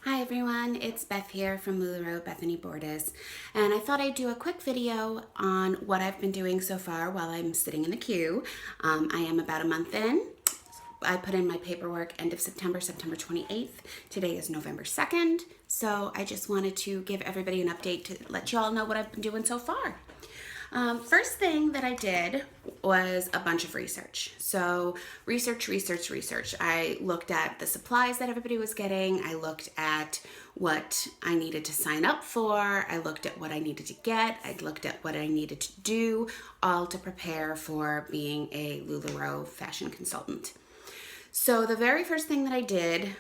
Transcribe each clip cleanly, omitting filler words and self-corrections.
Hi everyone, it's Beth here from LuLaRoe Bethany Bordas, and I thought I'd do a quick video on what I've been doing so far while I'm sitting in the queue. I am about a month in. I put in my paperwork end of September, September 28th. Today is November 2nd, so I just wanted to give everybody an update to let you all know what I've been doing so far. First thing that I did was a bunch of research. So research. I looked at the supplies that everybody was getting. I looked at what I needed to sign up for. I looked at what I needed to get. I looked at what I needed to do, all to prepare for being a LuLaRoe fashion consultant. So the very first thing that I did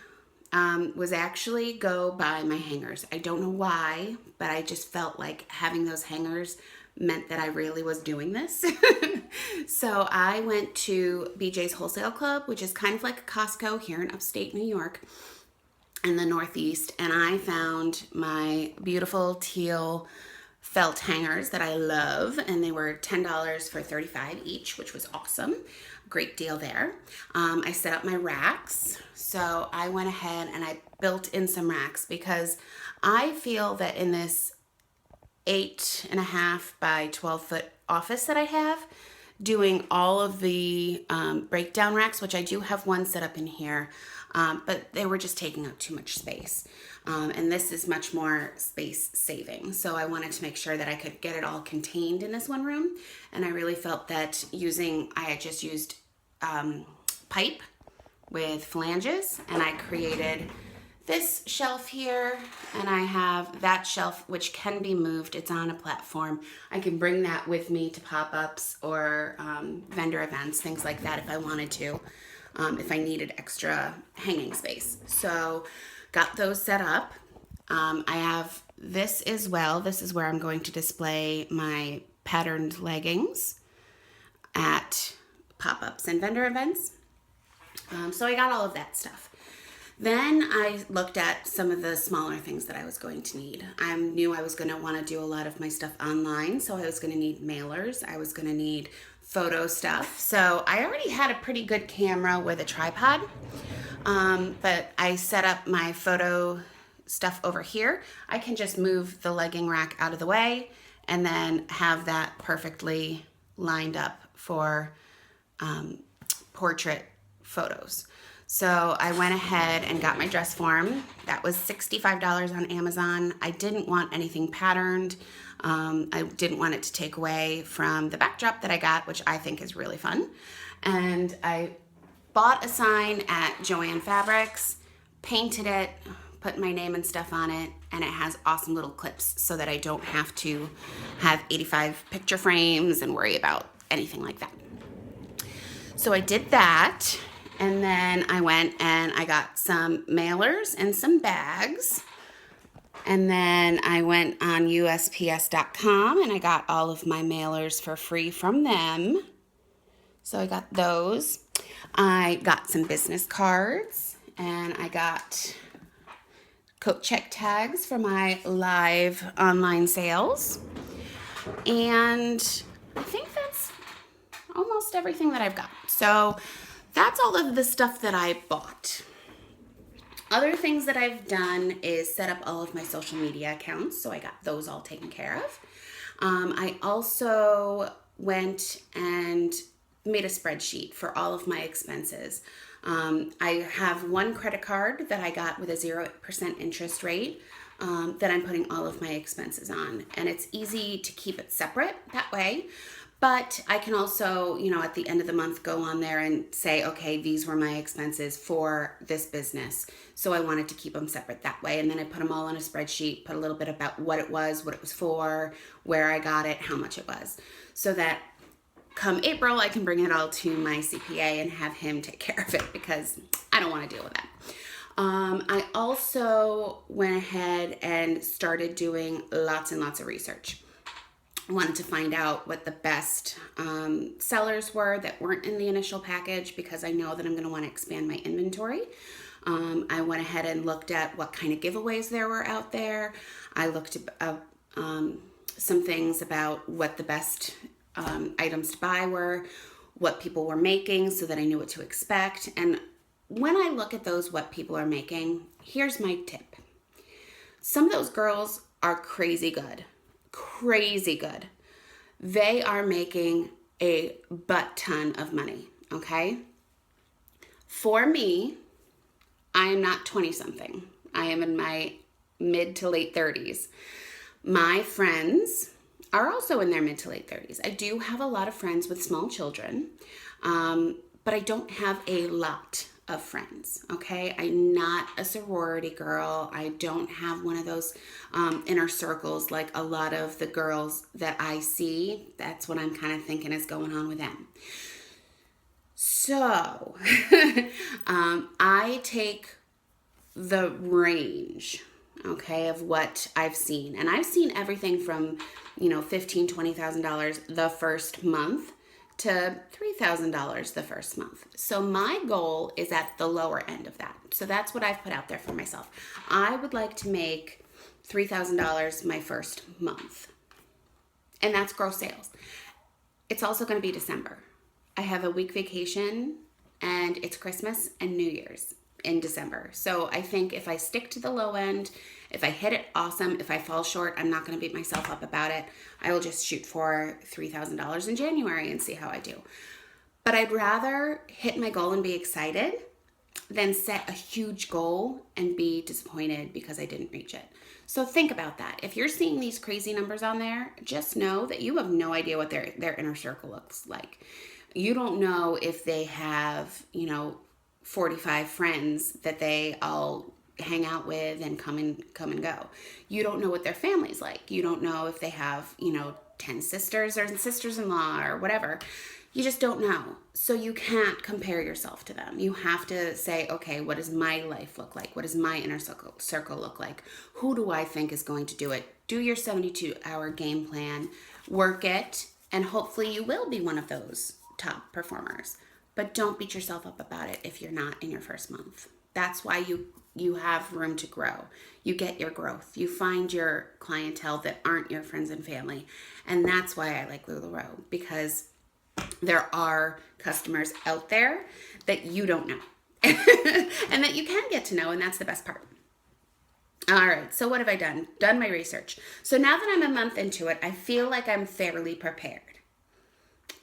was actually go buy my hangers. I don't know why, but I just felt like having those hangers meant that I really was doing this. So I went to BJ's Wholesale Club, which is kind of like a Costco here in upstate New York in the Northeast, and I found my beautiful teal felt hangers that I love, and they were $10 for 35 each, which was awesome. Great deal there. I set up my racks, so I went ahead and I built in some racks because I feel that in this 8.5 by 12 foot office that I have, doing all of the breakdown racks, which I do have one set up in here, but they were just taking up too much space. And this is much more space saving. So I wanted to make sure that I could get it all contained in this one room. And I really felt that I had just used pipe with flanges, and I created this shelf here, and I have that shelf which can be moved. It's on a platform. I can bring that with me to pop-ups or vendor events, things like that if I wanted to, if I needed extra hanging space. So got those set up. I have this as well. This is where I'm going to display my patterned leggings at pop-ups and vendor events. So I got all of that stuff. Then I looked at some of the smaller things that I was going to need. I knew I was going to want to do a lot of my stuff online, so I was going to need mailers. I was going to need photo stuff. So I already had a pretty good camera with a tripod, but I set up my photo stuff over here. I can just move the legging rack out of the way and then have that perfectly lined up for portrait photos. So I went ahead and got my dress form. That was $65 on Amazon. I didn't want anything patterned. I didn't want it to take away from the backdrop that I got, which I think is really fun. And I bought a sign at Joann Fabrics, painted it, put my name and stuff on it, and it has awesome little clips so that I don't have to have 85 picture frames and worry about anything like that. So I did that. And then I went and I got some mailers and some bags. And then I went on USPS.com and I got all of my mailers for free from them. So I got those. I got some business cards and I got coat check tags for my live online sales. And I think that's almost everything that I've got. So that's all of the stuff that I bought. Other things that I've done is set up all of my social media accounts, so I got those all taken care of. I also went and made a spreadsheet for all of my expenses. I have one credit card that I got with a 0% interest rate that I'm putting all of my expenses on, and it's easy to keep it separate that way. But I can also, at the end of the month go on there and say, okay, these were my expenses for this business. So I wanted to keep them separate that way. And then I put them all on a spreadsheet, put a little bit about what it was for, where I got it, how much it was. So that come April, I can bring it all to my CPA and have him take care of it because I don't want to deal with that. I also went ahead and started doing lots and lots of research. Wanted to find out what the best sellers were that weren't in the initial package because I know that I'm going to want to expand my inventory. I went ahead and looked at what kind of giveaways there were out there. I looked at some things about what the best items to buy were, what people were making so that I knew what to expect. And when I look at those, what people are making, here's my tip. Some of those girls are crazy good. Crazy good. They are making a butt ton of money, okay? For me, I am not 20-something. I am in my mid to late 30s. My friends are also in their mid to late 30s. I do have a lot of friends with small children, but I don't have a lot of friends, okay? I'm not a sorority girl. I don't have one of those inner circles like a lot of the girls that I see. That's what I'm kind of thinking is going on with them. So, I take the range, okay, of what I've seen. And I've seen everything from, $15,000, $20,000 the first month to $3,000 the first month. So my goal is at the lower end of that. So that's what I've put out there for myself. I would like to make $3,000 my first month. And that's gross sales. It's also going to be December. I have a week vacation and it's Christmas and New Year's in December. So I think if I stick to the low end, if I hit it, awesome. If I fall short, I'm not going to beat myself up about it. I will just shoot for $3,000 in January and see how I do. But I'd rather hit my goal and be excited than set a huge goal and be disappointed because I didn't reach it. So think about that. If you're seeing these crazy numbers on there, just know that you have no idea what their inner circle looks like. You don't know if they have, 45 friends that they all hang out with and come and go. You don't know what their family's like. You don't know if they have, 10 sisters or sisters-in-law or whatever. You just don't know. So you can't compare yourself to them. You have to say, okay, what does my life look like? What does my inner circle look like? Who do I think is going to do it? Do your 72-hour game plan, work it, and hopefully you will be one of those top performers. But don't beat yourself up about it if you're not in your first month. That's why you have room to grow. You get your growth. You find your clientele that aren't your friends and family. And that's why I like LuLaRoe, because there are customers out there that you don't know and that you can get to know, and that's the best part. All right, so what have I done? Done my research. So now that I'm a month into it, I feel like I'm fairly prepared.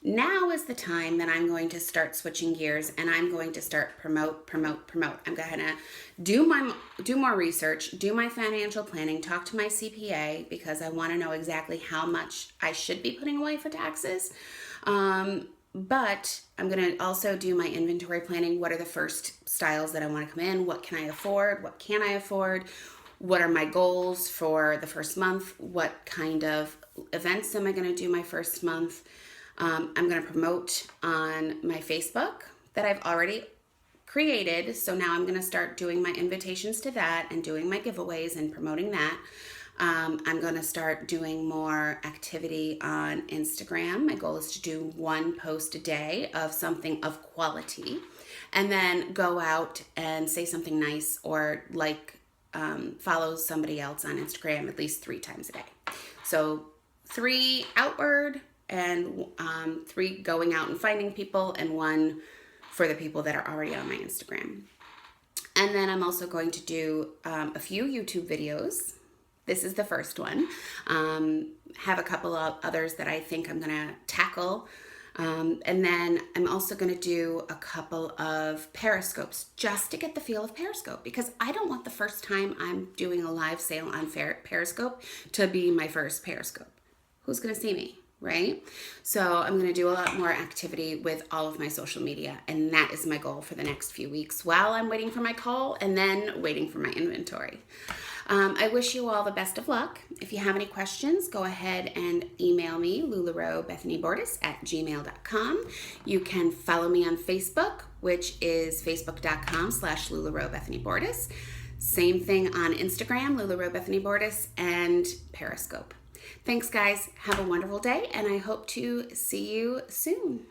Now is the time that I'm going to start switching gears and I'm going to start promote. I'm going to do more research, do my financial planning, talk to my CPA because I want to know exactly how much I should be putting away for taxes. But I'm going to also do my inventory planning. What are the first styles that I want to come in? What can I afford? What can I afford? What are my goals for the first month? What kind of events am I going to do my first month? I'm going to promote on my Facebook that I've already created. So now I'm going to start doing my invitations to that and doing my giveaways and promoting that. I'm going to start doing more activity on Instagram. My goal is to do one post a day of something of quality and then go out and say something nice or follow somebody else on Instagram at least 3 times a day. So 3 outward and 3 going out and finding people, and 1 for the people that are already on my Instagram. And then I'm also going to do a few YouTube videos. This is the first one. Have a couple of others that I think I'm going to tackle. And then I'm also going to do a couple of Periscopes just to get the feel of Periscope, because I don't want the first time I'm doing a live sale on Periscope to be my first Periscope. Who's going to see me? Right? So I'm going to do a lot more activity with all of my social media, and that is my goal for the next few weeks while I'm waiting for my call and then waiting for my inventory. I wish you all the best of luck. If you have any questions, go ahead and email me, LuLaRoeBethanyBordas@gmail.com. You can follow me on Facebook, which is facebook.com/LuLaRoeBethanyBordas. Same thing on Instagram, LuLaRoeBethanyBordas, and Periscope. Thanks, guys. Have a wonderful day, and I hope to see you soon.